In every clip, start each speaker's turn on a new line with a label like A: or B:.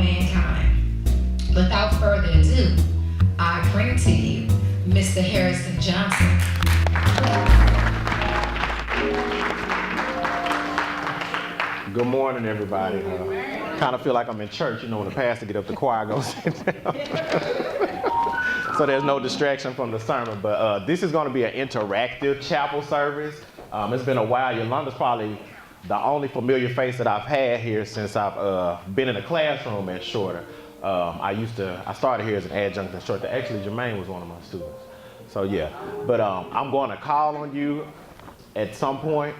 A: mankind. Without further ado, I bring to you Mr. Harrison Johnson.
B: Good morning, everybody. Kind of feel like I'm in church, you know, when the pastor get up, the choir goes sit down. So there's no distraction from the sermon. But this is going to be an interactive chapel service. It's been a while. Yolanda's probably the only familiar face that I've had here since I've been in a classroom at Shorter. I started here as an adjunct at Shorter. Actually, Jermaine was one of my students. So yeah, but I'm going to call on you at some point,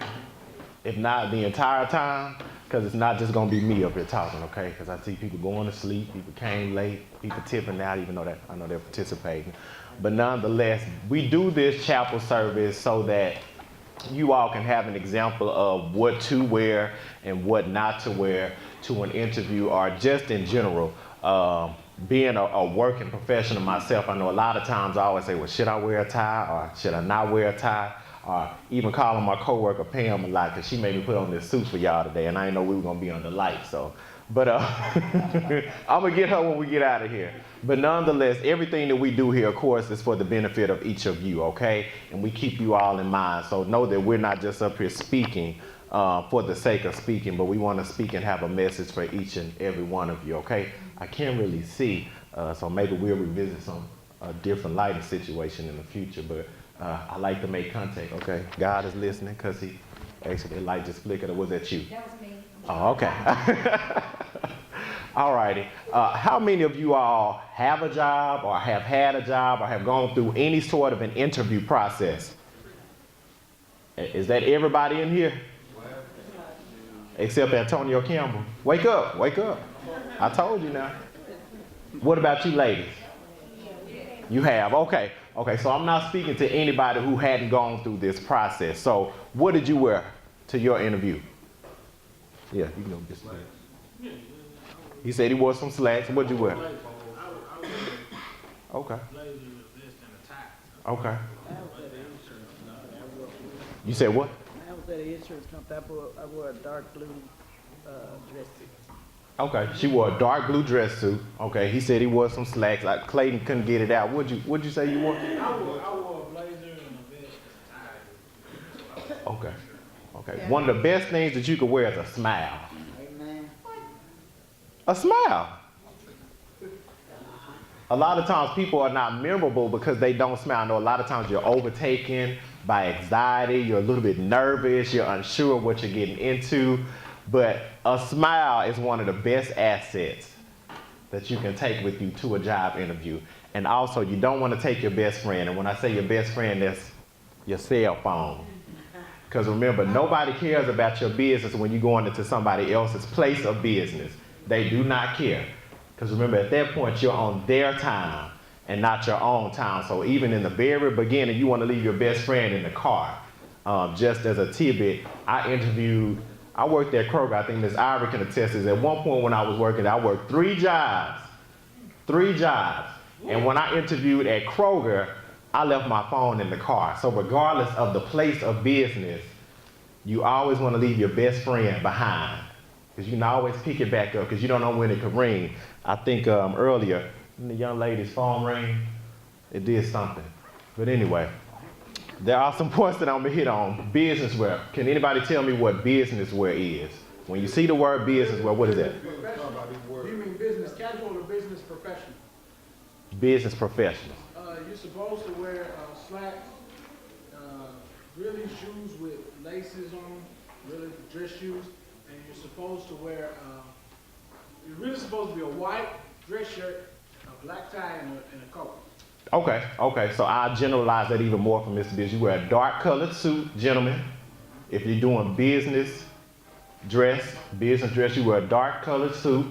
B: if not the entire time, because it's not just going to be me up here talking, okay? Because I see people going to sleep, people came late, people tipping out, even though I know they're participating. But nonetheless, we do this chapel service so that you all can have an example of what to wear and what not to wear to an interview, or just in general. Being a working professional myself, I know a lot of times I always say, well, should I wear a tie or should I not wear a tie? Or even calling my coworker Pam a lot, because she made me put on this suit for y'all today, and I didn't know we were gonna be under light. So, but I'm gonna get her when we get out of here. But nonetheless, everything that we do here, of course, is for the benefit of each of you, okay? And we keep you all in mind. So know that we're not just up here speaking for the sake of speaking, but we want to speak and have a message for each and every one of you, okay? I can't really see, so maybe we'll revisit some different lighting situation in the future, but I like to make contact, okay? God is listening, because actually the light just flickered, or was that you?
A: That was me.
B: Oh, okay. All righty. How many of you all have a job, or have had a job, or have gone through any sort of an interview process? Is that everybody in here? Except Antonio Campbell. Wake up, wake up. I told you now. What about you ladies? You have, okay. Okay, so I'm not speaking to anybody who hadn't gone through this process. So what did you wear to your interview? Yeah, you can go get some. He said he wore some slacks. What'd you wear? Okay. Okay. You said what?
C: I was at an insurance company. I wore a dark blue dress suit.
B: Okay, she wore a dark blue dress suit. Okay, he said he wore some slacks. Clayton couldn't get it out. What'd you say you wore?
D: I wore a blazer and a vest and a tie.
B: Okay. Okay. Yeah. One of the best things that you could wear is a smile.
C: Amen.
B: A smile. A lot of times people are not memorable because they don't smile. I know a lot of times you're overtaken by anxiety, you're a little bit nervous, you're unsure what you're getting into, but a smile is one of the best assets that you can take with you to a job interview. And also, you don't want to take your best friend, and when I say your best friend, that's your cell phone. Because remember, nobody cares about your business when you're going into somebody else's place of business. They do not care. Because remember, at that point, you're on their time and not your own time. So even in the very beginning, you want to leave your best friend in the car. Just as a tidbit, I worked at Kroger. I think Ms. Ivory can attest to this. At one point when I was working, I worked 3 jobs. 3 jobs. And when I interviewed at Kroger, I left my phone in the car. So regardless of the place of business, you always want to leave your best friend behind, because you can always pick it back up, because you don't know when it could ring. I think earlier, when the young lady's phone rang, it did something. But anyway, there are some points that I'm going to hit on. Business wear. Can anybody tell me what business wear is? When you see the word business wear, what is that?
D: Do you mean business casual or business professional?
B: Business professional.
D: You're supposed to wear slacks, really shoes with laces on them, really dress shoes, and you're supposed to wear, you're really supposed to be a white dress shirt, a black tie, and a coat.
B: Okay, so I'll generalize that even more for Mr. Biz. You wear a dark colored suit, gentlemen. If you're doing business dress, you wear a dark colored suit,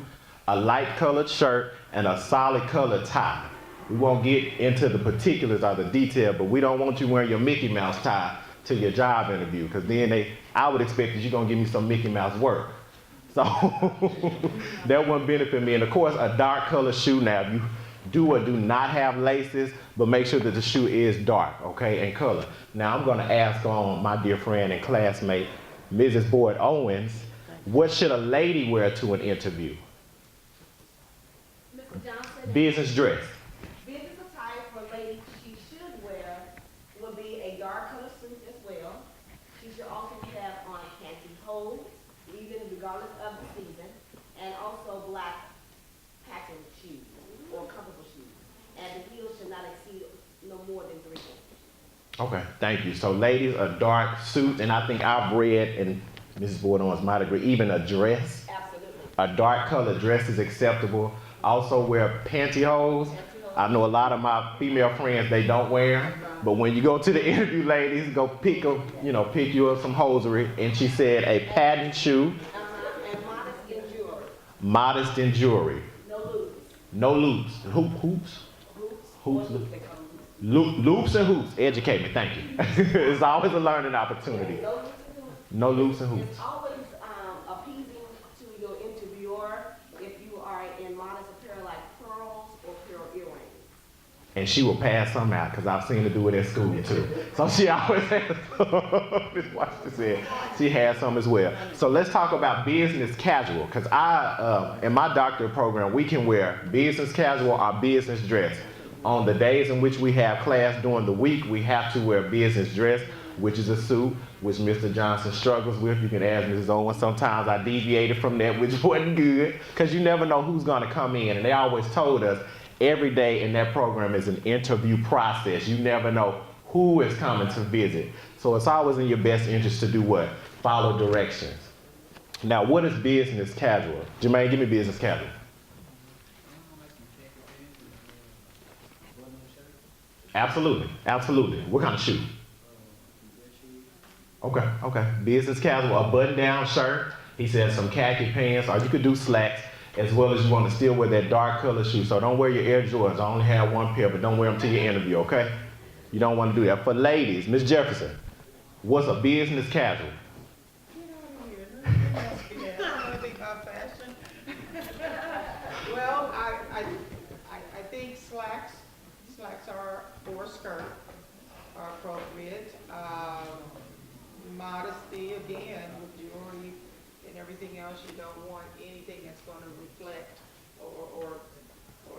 B: a light colored shirt, and a solid colored tie. We won't get into the particulars or the detail, but we don't want you wearing your Mickey Mouse tie to your job interview, because then I would expect that you're gonna give me some Mickey Mouse work. So that wouldn't benefit me. And of course, a dark colored shoe. Now, if you do or do not have laces, but make sure that the shoe is dark, okay, in color. Now, I'm gonna ask on my dear friend and classmate, Mrs. Boyd Owens, what should a lady wear to an interview? Business dress.
E: Business attire for ladies she should wear will be a dark color suit as well. She should also have on pantyhose, even regardless of the season, and also black pattern shoes or comfortable shoes. And the heels should not exceed no more than 3 inches.
B: Okay, thank you. So ladies, a dark suit, and I think I've read, and Mrs. Bourdon might agree, even a dress.
E: Absolutely.
B: A dark color dress is acceptable. Also wear pantyhose. I know a lot of my female friends, they don't wear 'em, but when you go to the interview, ladies, go pick you up some hosiery. And she said a patent shoe.
E: And modest in jewelry.
B: Modest in jewelry.
E: No loops.
B: No loops. Hoops?
E: Hoops.
B: Hoops.
E: Or loops, they call them loops.
B: Loops and hoops. Educate me, thank you. It's always a learning opportunity.
E: No loops and hoops.
B: No loops and hoops.
E: It's always appeasing to your interviewer if you are in modest apparel like pearls or pearl earrings.
B: And she will pass some out because I've seen her do it at school too. So she always has some. Miss Washington said she has some as well. So let's talk about business casual, because in my doctorate program, we can wear business casual or business dress. On the days in which we have class during the week, we have to wear business dress, which is a suit, which Mr. Johnson struggles with. You can ask Mrs. Owen. Sometimes I deviated from that, which wasn't good, because you never know who's going to come in. And they always told us every day in that program is an interview process. You never know who is coming to visit. So it's always in your best interest to do what? Follow directions. Now, what is business casual? Jermaine, give me business casual. Absolutely, absolutely. What kind of shoe? Okay. Business casual, a button-down shirt. He said some khaki pants, or you could do slacks, as well as you want to still wear that dark color shoe. So don't wear your Air Jordans. I only have one pair, but don't wear them to your interview, okay? You don't want to do that. For ladies, Ms. Jefferson, what's a business casual?
C: I don't know anything about fashion. Well, I think slacks are, or skirt are appropriate. Modesty, again, with jewelry and everything else, you don't want anything that's going to reflect or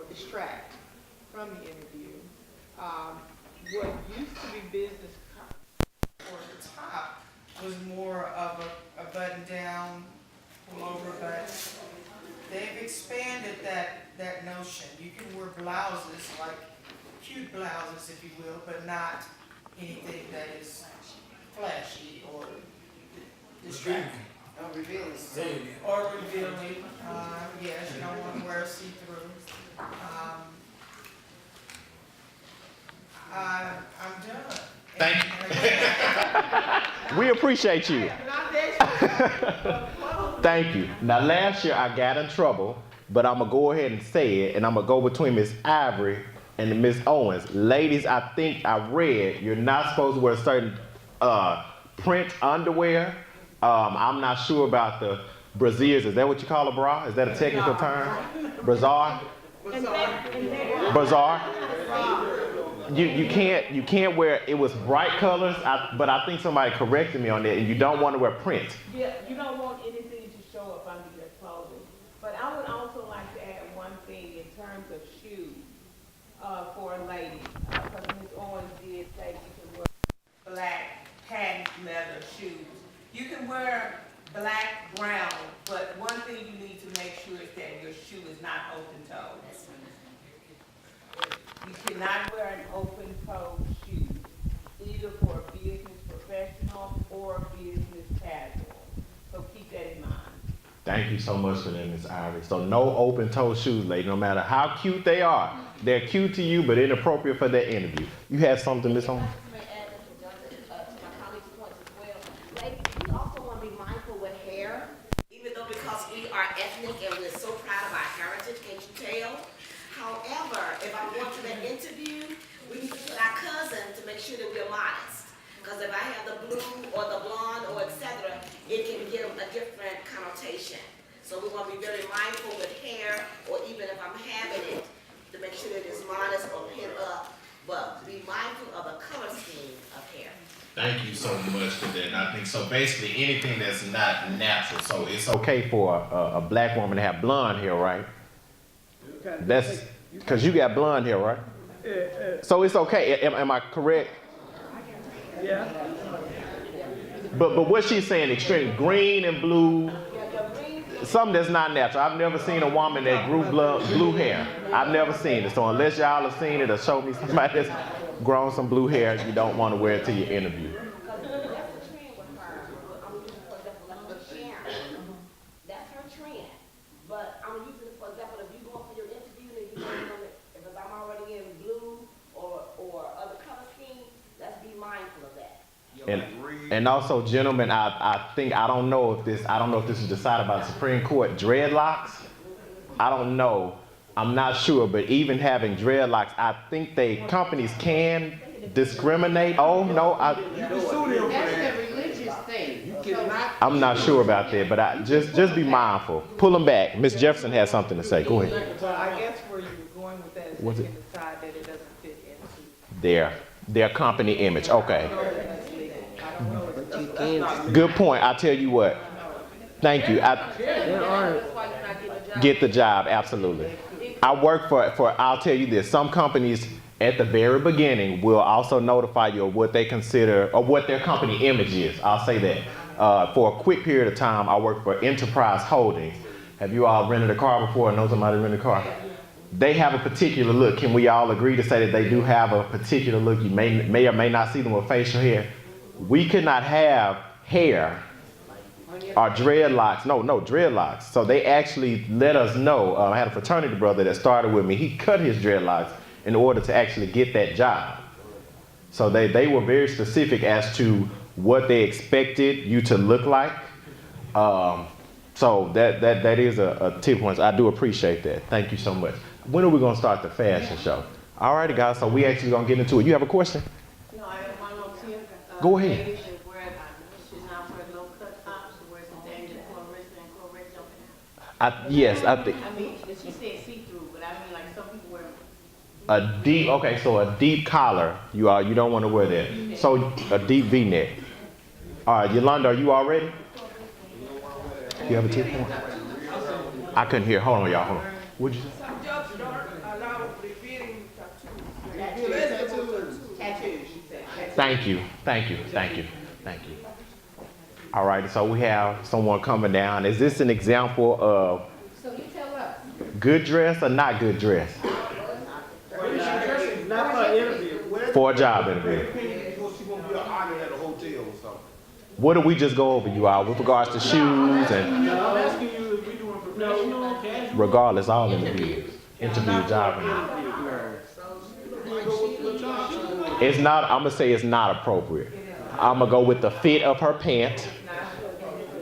C: distract from the interview. What used to be business
F: or the top was more of a button down pullover, but they've expanded that notion. You can wear blouses, like cute blouses if you will, but not anything that is flashy or distracting.
E: Or revealing.
F: Or revealing, yes, you don't want to wear see-through. I'm done.
B: Thank
F: you.
B: We appreciate you. Thank you. Now, last year I got in trouble, but I'm going to go ahead and say it, and I'm going to go between Miss Ivory and Miss Owens. Ladies, I think I read you're not supposed to wear certain print underwear. I'm not sure about the brassieres. Is that what you call a bra? Is that a technical term? Brassiere? Brassiere? You can't wear, it was bright colors, but I think somebody corrected me on that, and you don't want to wear print.
G: Yeah, you don't want anything to show up under your clothing. But I would also like to add one thing in terms of shoes for a lady. Because Ms. Owens did say you can wear black patent leather shoes. You can wear black, brown, but one thing you need to make sure is that your shoe is not open-toed. You cannot wear an open-toed shoe, either for a business professional or a business casual. So keep that in mind.
B: Thank you so much for that, Miss Ivory. So no open-toed shoes, lady, no matter how cute they are. They're cute to you, but inappropriate for that interview. You had something, Miss Owens?
E: May add, Mr. Johnson, to my colleague's points as well. Ladies, we also want to be mindful with hair, even though because we are ethnic and we're so proud of our heritage, can't you tell? However, if I'm going to that interview, we need to put our cousin to make sure that we're modest. Because if I have the blue or the blonde or etc., it can give a different connotation. So we want to be very mindful with hair, or even if I'm having it, to make sure that it's modest or pinned up, but be mindful of the color scheme of hair.
B: Thank you so much for that. And I think so basically anything that's not natural. So it's okay for a black woman to have blonde hair, right? That's Because you got blonde hair, right? So it's okay. Am I correct?
G: Yeah.
B: But what she's saying, extreme green and blue, something that's not natural. I've never seen a woman that grew blue hair. I've never seen it. So unless y'all have seen it or show me somebody that's grown some blue hair, you don't want to wear it to your interview.
E: Because that's the trend with her. I'm using, for example, like with Sharon. That's her trend. But I'm using, for example, if you go for your interview and you know, if I'm already in blue or other color scheme, let's be mindful of that.
B: And also, gentlemen, I don't know if this is decided by the Supreme Court. Dreadlocks, I don't know. I'm not sure, but even having dreadlocks, I think companies can discriminate. Oh no,
C: That's a religious thing.
B: I'm not sure about that, but just be mindful. Pull them back. Miss Jefferson has something to say. Go ahead.
C: So I guess where you were going with that is
B: Was
C: you
B: it-
C: can decide that it doesn't fit into.
B: Their company image. Okay.
C: I don't know.
B: Good point. I tell you what. Thank you.
E: That's why you're not getting a job.
B: Get the job, absolutely. I work for, I'll tell you this, some companies at the very beginning will also notify you of what they consider, or what their company image is. I'll say that. For a quick period of time, I worked for Enterprise Holdings. Have you all rented a car before or know somebody rented a car? They have a particular look. Can we all agree to say that they do have a particular look? You may or may not see them with facial hair. We could not have hair or dreadlocks. No, dreadlocks. So they actually let us know. I had a fraternity brother that started with me. He cut his dreadlocks in order to actually get that job. So they were very specific as to what they expected you to look like. So that is a tip point. I do appreciate that. Thank you so much. When are we going to start the fashion show? All righty, guys. So we actually going to get into it. You have a question?
H: No, I have one on Tim.
B: Go ahead.
H: Lady should wear, should not wear low cut tops, should wear some dangerous cornrows jumping out.
B: Yes, I think
H: I mean, she said see-through, but I mean, like, some people wear
B: a deep collar. You don't want to wear that. So a deep V-neck. All right, Yolanda, are you all ready? You have a tip point? I couldn't hear. Hold on, y'all. Hold on. What'd you say?
C: Some jobs don't allow revealing tattoos.
B: Thank you. All right, so we have someone coming down. Is this an example of
A: So you tell us.
B: good dress or not good dress?
D: Not for an interview.
B: For a job interview. What did we just go over, you all, with regards to shoes and
D: I'm asking you if we doing professional, casual.
B: regardless, all interviews, job interviews. It's not, I'm gonna say it's not appropriate. I'm gonna go with the fit of her pant.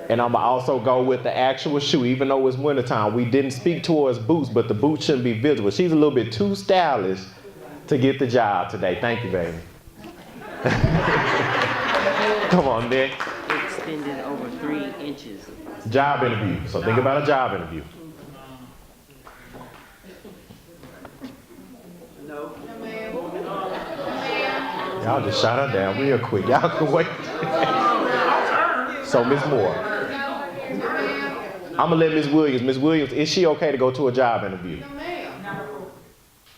B: And I'm gonna also go with the actual shoe, even though it's wintertime. We didn't speak towards boots, but the boots shouldn't be visible. She's a little bit too stylish to get the job today. Thank you, baby. Come on, Nick.
I: Extended over 3 inches.
B: Job interview. So think about a job interview. Y'all just shot her down real quick. Y'all can wait. So, Ms. Moore. I'm gonna let Ms. Williams. Ms. Williams, is she okay to go to a job interview?
C: No, ma'am.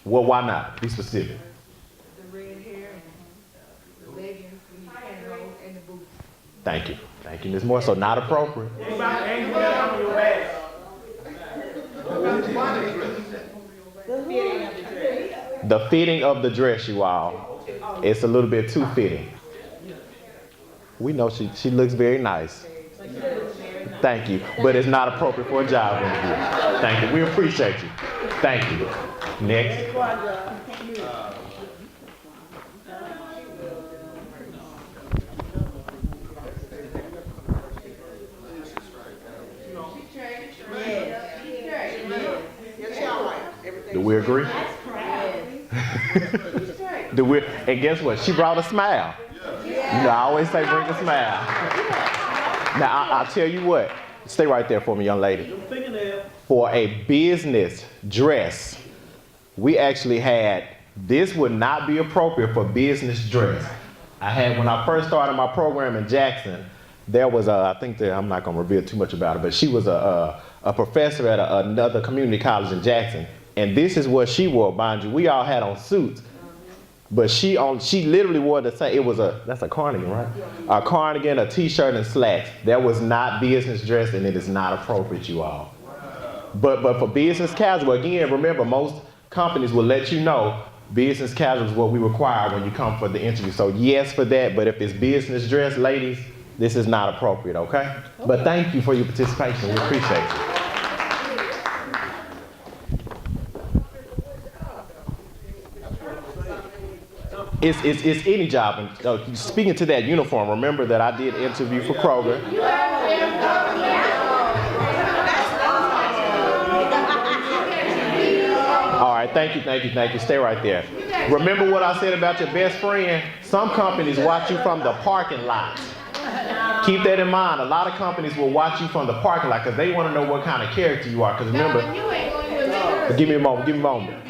B: Well, why not? Be specific.
C: The red hair and the leggings and the pantyhose and the boots.
B: Thank you. Thank you, Ms. Moore. So not appropriate.
D: Ain't got on your back.
B: The fitting of the dress, you all. It's a little bit too fitting. We know she looks very nice. Thank you. But it's not appropriate for a job interview. Thank you. We appreciate you. Thank you. Next. Do we agree? And guess what? She brought a smile. You know, I always say bring a smile. Now, I'll tell you what. Stay right there for me, young lady. For a business dress, we actually had, this would not be appropriate for business dress. I had, when I first started my program in Jackson, there was I'm not going to reveal too much about it, but she was a professor at another community college in Jackson. and this is what she wore, mind you. We all had on suits, but she literally wore the same. That's a cardigan, right? A cardigan, a t-shirt, and slacks. That was not business dress, and it is not appropriate, you all. But for business casual, again, remember, most companies will let you know business casual is what we require when you come for the interview. So yes for that, but if it's business dress, ladies, this is not appropriate, okay? But thank you for your participation. We appreciate it. It's any job. And speaking to that uniform, remember that I did interview for Kroger. All right, thank you. Stay right there. Remember what I said about your best friend? Some companies watch you from the parking lot. Keep that in mind. A lot of companies will watch you from the parking lot because they want to know what kind of character you are. Because remember, give me a moment.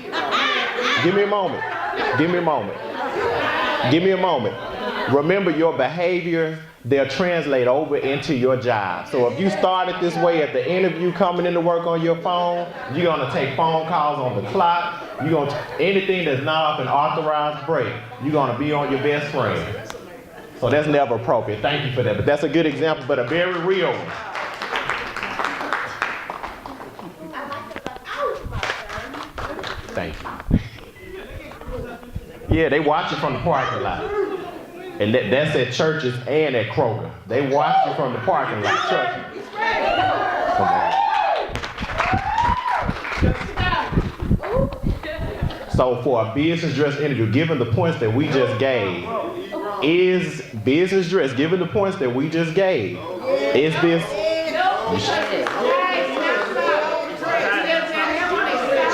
B: Remember, your behavior, they'll translate over into your job. So if you started this way at the interview, coming into work on your phone, you're gonna take phone calls on the clock. Anything that's not off an authorized break, you're gonna be on your best friend. So that's never appropriate. Thank you for that. But that's a good example, but a very real one. Thank you. Yeah, they watch you from the parking lot. And that's at churches and at Kroger. They watch you from the parking lot. Trust me. So for a business dress interview, given the points that we just gave, is business dress, given the points that we just gave, is this?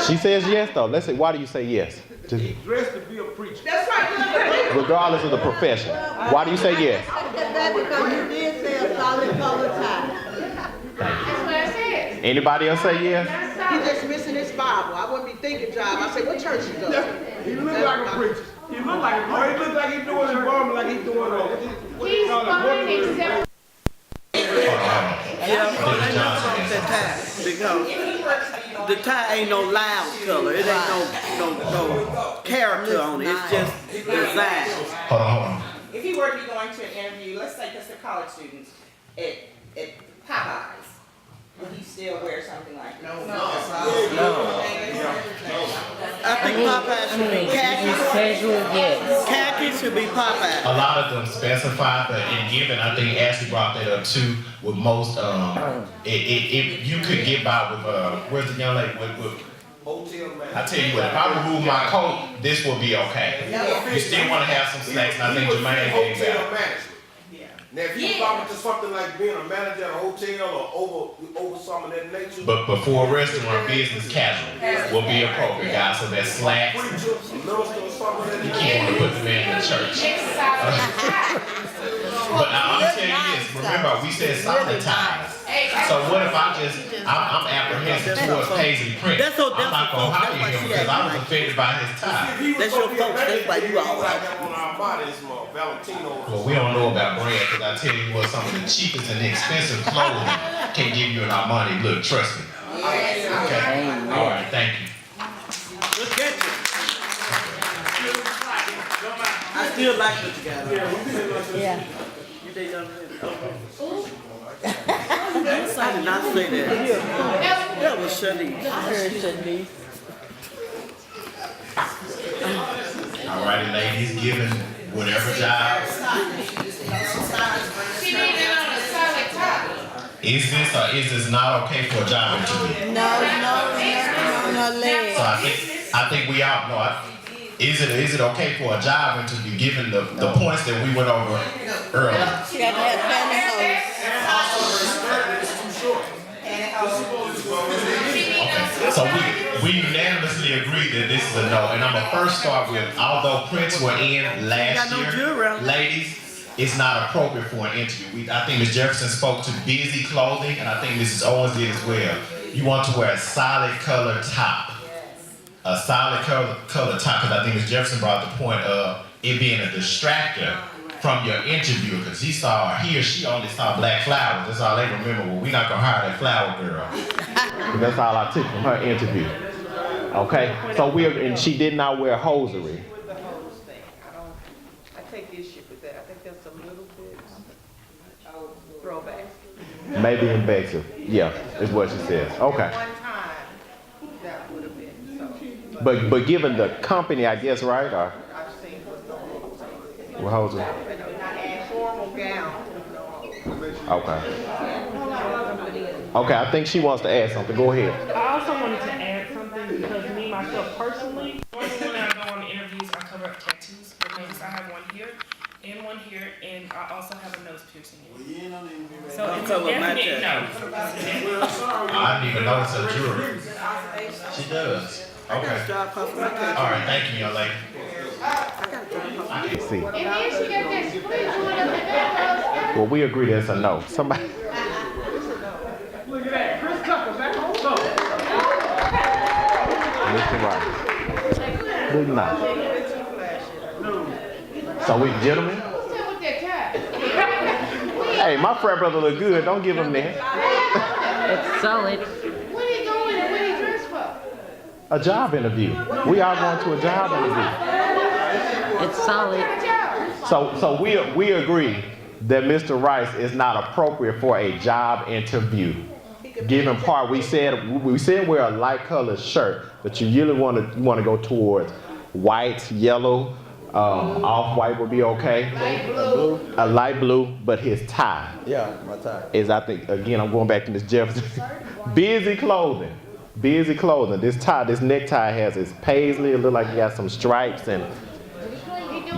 B: She says yes, though. Let's say, why do you say yes?
D: Dressed to be a preacher.
C: That's right.
B: Regardless of the profession. Why do you say yes?
J: That's because you did say a solid color tie.
A: That's what I said.
B: Anybody else say yes?
C: He's just missing his Bible. I wouldn't be thinking job. I say, what church you go to?
D: He look like a preacher. He look like he's doing his garment like he's doing
A: He's fine except.
K: Because the tie ain't no loud color. It ain't no character on it. It's just design.
B: Hold on.
E: If he were to be going to an interview, let's say because they're college students at Popeyes, would he still wear something like that? No.
K: I think Popeyes should be khakis.
I: Casual, yes.
K: Khakis should be Popeyes.
B: A lot of them specify, but in given, I think Ashley brought that up too. With most, you could get by with where's the young lady with
D: hotel man.
B: I tell you what, if I remove my coat, this will be okay. You still want to have some snacks, and I think Jermaine gave that.
L: Now, if you talking to something like being a manager at a hotel or over some of that nature.
B: But before restaurant, business casual will be appropriate, guys. So that's slacks. You keep on to put them in the church. But now I'm telling you this. Remember, we said solid ties. So what if I'm apprehensive towards Paisley Prince? I'm not gonna hire him because I was offended by his tie.
K: That's your folks. That's why you all right.
B: Well, we don't know about brand because I tell you what, some of the cheapest and expensive clothing can give you in our money. Look, trust me. Okay. All right. Thank you.
K: Look at you. I still like what you got.
J: Yeah.
K: You did done I did not say that. That was Shanice.
J: I heard Shanice.
B: All righty, ladies, given whatever job.
A: She needed on a solid top.
B: Is this or is this not okay for a job interview?
J: No leg.
B: So I think we all know. Is it okay for a job interview given the points that we went over earlier?
J: She got to have pantyhose.
B: So we unanimously agree that this is a no. And I'm going to first start with, although Prince were in last year, ladies, it's not appropriate for an interview. I think Ms. Jefferson spoke to busy clothing, and I think Mrs. Owens did as well. You want to wear a solid color top. A solid color top, because I think Ms. Jefferson brought the point of it being a distractor from your interview, because he or she only saw black flowers. That's all they remember. Well, we're not going to hire that flower girl. That's all I took from her interview. Okay, so and she did not wear hosiery.
C: With the hose thing, I take issue with that. I think that's a little bit throwback.
B: Maybe invasive. Yeah, is what she says. Okay.
C: At one time, that would have been so.
B: But given the company, I guess, right? Or
C: I've seen with the hose.
B: with hosiery.
C: Not a formal gown, no.
B: Okay. Okay, I think she wants to add something. Go ahead.
M: I also wanted to add something because me, myself personally, normally when I go on interviews, I cover up tattoos. But notice I have one here and one here, and I also have a nose piercing in. So it's a definite no.
N: I didn't even notice her jewelry. She does. Okay. All right, thank you, young lady.
B: I can see.
A: And then she got that split one up the back.
B: Well, we agree that's a no. Somebody.
D: Look at that, Chris Tucker back on top.
B: Mr. Rice. Good night. So we gentlemen?
A: What's up with that tie?
B: Hey, my frat brother look good. Don't give him that.
I: It's solid.
A: What he going and what he dressed for?
B: A job interview. We are going to a job interview.
I: It's solid.
B: So we agree that Mr. Rice is not appropriate for a job interview. Given part, we said wear a light colored shirt, but you really want to go towards white, yellow, off-white would be okay.
A: Light blue.
B: A light blue, but his tie.
O: Yeah, my tie.
B: Is, I think, again, I'm going back to Ms. Jefferson. Busy clothing. Busy clothing. This tie, this necktie has its paisley. It look like you got some stripes and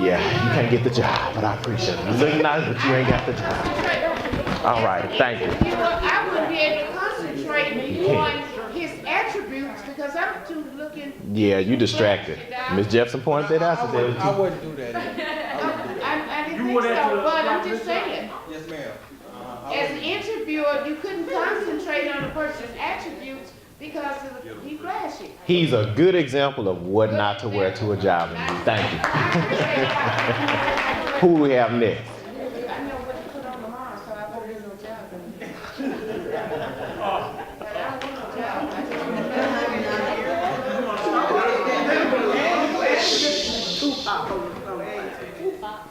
B: yeah, you can't get the job, but I appreciate it. You look nice, but you ain't got the job. All right, thank you.
A: You know, I wouldn't be able to concentrate on his attributes because I'm too looking.
B: Yeah, you distracted. Ms. Jefferson pointed that out.
O: I wouldn't do that.
A: I didn't think so, but I'm just saying.
O: Yes, ma'am.
A: As an interviewer, you couldn't concentrate on a person's attributes because he's flashy.
B: He's a good example of what not to wear to a job interview. Thank you. Who do we have next?
A: I know what to put on tomorrow, so I better do no job. But I don't want no job.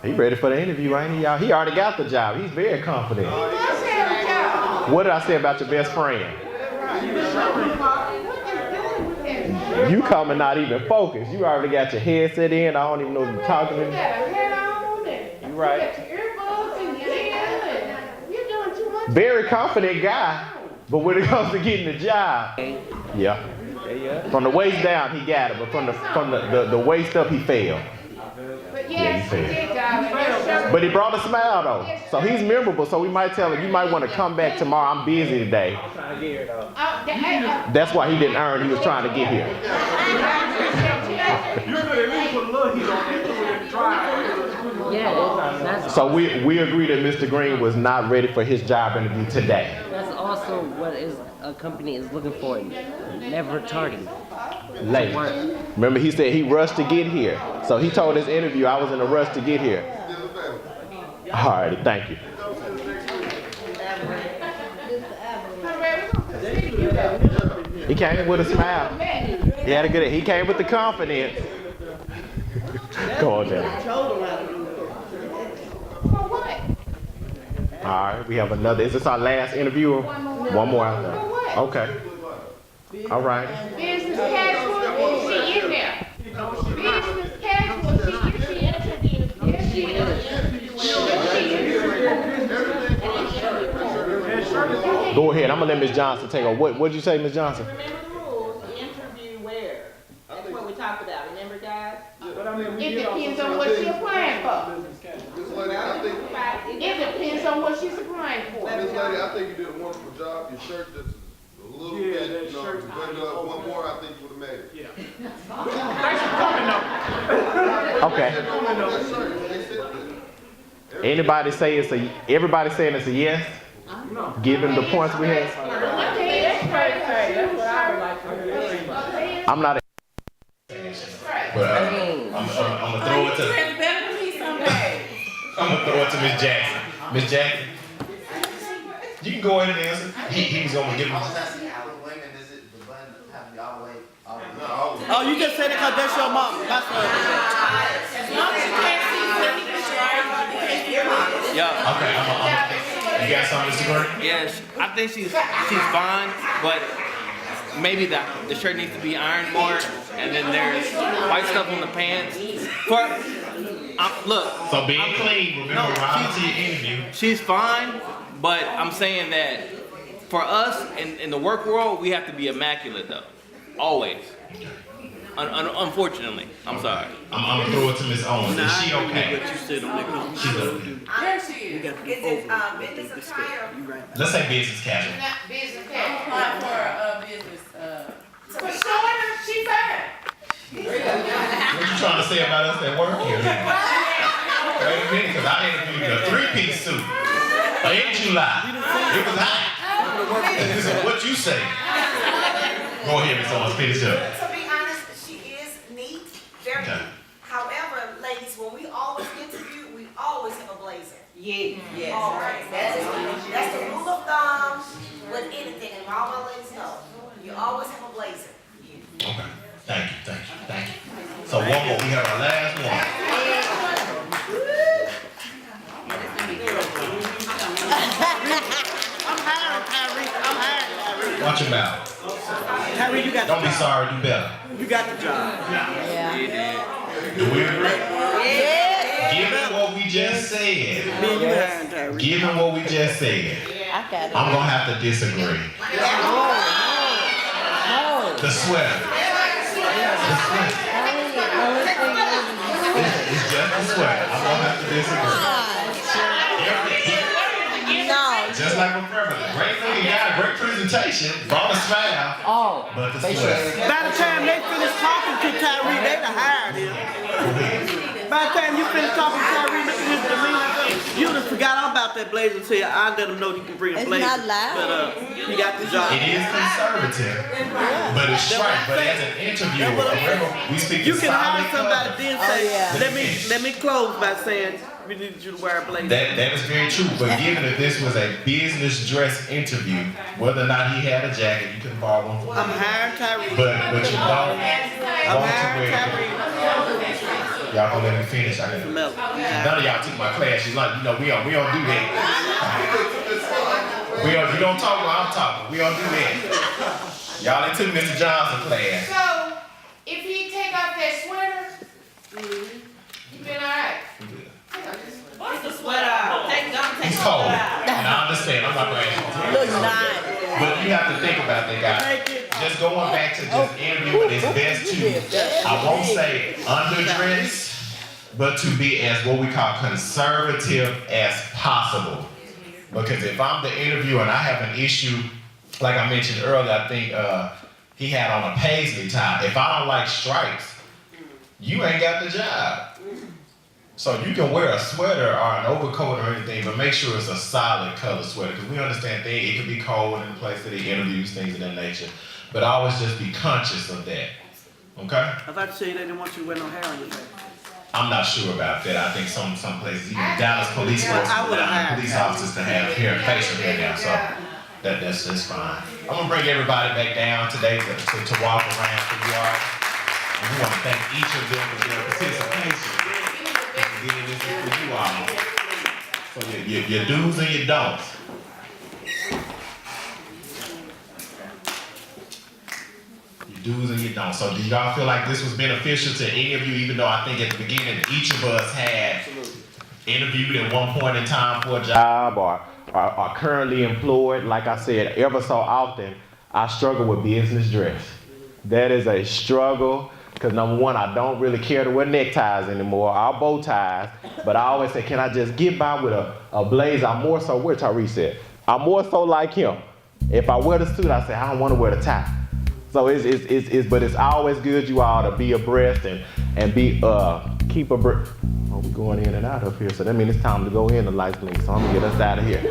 B: He ready for the interview, ain't he, y'all? He already got the job. He's very confident.
A: He must have a job.
B: What did I say about your best friend? You coming not even focused. You already got your headset in. I don't even know what you're talking
A: You
B: to.
A: got a head on and
B: You right.
A: you got your earbuds in your ear and you're doing too much.
B: Very confident guy, but when it comes to getting the job, yeah. From the waist down, he got it, but from the waist up, he failed.
A: But
B: Yeah,
A: yes,
B: he
A: he
B: failed.
A: did, God.
B: But he brought a smile though, so he's memorable. So we might tell him, you might want to come back tomorrow. I'm busy today. That's why he didn't earn. He was trying to get here.
D: You could at least put a little heat on it so we can dry.
I: Yeah,
B: So we agree that Mr. Green was not ready for his job interview today.
I: that's also what a company is looking for. Never tardy.
B: Late. Remember, he said he rushed to get here. So he told his interview, I was in a rush to get here. All right, thank you. He came with a smile. He had a good. He came with the confidence. Go on, Dad.
A: For what?
B: All right, we have another. Is this our last interview? One more after. Okay. All right.
A: Business casual, she in there. Business casual, she interviewed. Yes, she is.
B: Go ahead. I'm gonna let Ms. Johnson take over. What did you say, Ms. Johnson?
G: Remember the rules, the interview where? That's what we talked about, remember guys?
A: It depends on what she's applying for. It depends on what she's applying for.
L: Miss Lady, I think you did a wonderful job. Your shirt just a little bit, you know, buttoned up one more, I think you would have made it.
D: Yeah. Thanks for coming though.
B: Okay. Anybody say it's a? Everybody saying it's a yes? Given the points we had. I'm not.
N: But I'm gonna throw it to. I'm gonna throw it to Miss Jackson. Miss Jackson, you can go ahead and answer. He's gonna give me.
O: How women is it the button have to be all the way?
L: No,
K: Oh, you just said it because that's your mom. That's her.
A: As long as you can't see Whitney,
K: Yeah.
N: Okay, you got something, Mr. Gordon?
P: Yes, I think she's fine, but maybe the shirt needs to be ironed more, and then there's white stuff on the pants. Look.
N: So being clean, remember, right to your interview.
P: She's fine, but I'm saying that for us in the work world, we have to be immaculate though, always. Unfortunately, I'm sorry.
N: I'm gonna throw it to Miss Owens. Is she okay?
K: She's okay.
N: She's okay.
A: there she is.
E: Is it business attire?
N: Let's say business casual.
A: Not business
H: I'm
A: casual.
H: applying for a business,
A: For showing her, she fine.
N: What you trying to say about us that work here? Wait a minute, because I interviewed a three-piece suit. Or in July. It was hot. This is what you say. Go ahead, Miss Owens, finish up.
E: To be honest, she is neat, very neat. However, ladies, when we always interview, we always have a blazer.
J: Yes.
E: Always. That's the rule of thumb with anything, and all my ladies know. You always have a blazer.
N: Okay. Thank you. So one more, we have our last one.
K: I'm hiring Tyree.
N: Watch your mouth.
K: Tyree, you got
N: Don't be sorry, do better.
K: You got the job.
J: Yeah.
N: Do we agree? Given what we just said, given what we just said,
J: I got it.
N: I'm gonna have to disagree. The sweater. It's just a sweater. I'm gonna have to disagree.
J: No.
N: Just like with Beverly. Great looking guy, great presentation, brought a smile, but the sweater.
K: By the time they finish talking to Tyree, they done hired him. By the time you finish talking to Tyree, look at his demeanor, you done forgot all about that blazer until I let him know you can bring a
J: It's
K: blazer.
J: not loud.
K: But he got the job.
N: It is conservative, but it's straight. But as an interviewer, remember, we speak
K: You
N: to
K: can hire
N: solid
K: somebody
N: color.
K: then say,
J: yeah.
K: let me close by saying we need you to wear a blazer.
N: That is very true, but given that this was a business dress interview, whether or not he had a jacket, you couldn't borrow one for
K: I'm
N: him.
K: hiring Tyree.
N: But you don't
K: I'm
N: want to
K: hiring
N: wear.
K: Tyree.
N: Y'all gonna let me finish? I gotta. None of y'all took my class. You like, we don't do that. You don't talk while I'm talking. We don't do that. Y'all ain't took Mr. Johnson's class.
A: So, if he take off that sweater, you been alright.
H: what's the sweater?
N: He's cold. And I understand. I'm not going to
J: Look nice.
N: But you have to think about that, guys. Just going back to just interviewing is best to, I won't say underdress, but to be as what we call conservative as possible. Because if I'm the interviewer and I have an issue, like I mentioned earlier, I think he had on a paisley tie. If I don't like stripes, you ain't got the job. So you can wear a sweater or an overcoat or anything, but make sure it's a solid color sweater. Because we understand it can be cold in the place that he interviews, things of that nature. But always just be conscious of that. Okay?
K: I thought you said they didn't want you to wear no hair on your face.
N: I'm not sure about that. I think some places, even Dallas police force, police officers to have hair, facial hair now. So that's fine. I'm gonna bring everybody back down today to walk around for you all. And we want to thank each of them for their participation. Getting this for you all. So your do's and your don'ts. Do's and you don't. So do y'all feel like this was beneficial to any of you, even though I think at the beginning each of us had interviewed at one point in time for a job or are currently employed? Like I said, ever so often, I struggle with business dress. That is a struggle because number one, I don't really care to wear neckties anymore, or bow ties, but I always say, can I just get by with a blazer? I'm more so, where Tyree said, I'm more so like him. If I wear the suit, I say, I don't want to wear the tie. So but it's always good you all to be abreast and keep abreast. Oh, we're going in and out up here, so that means it's time to go in the lights blink. So I'm gonna get us out of here.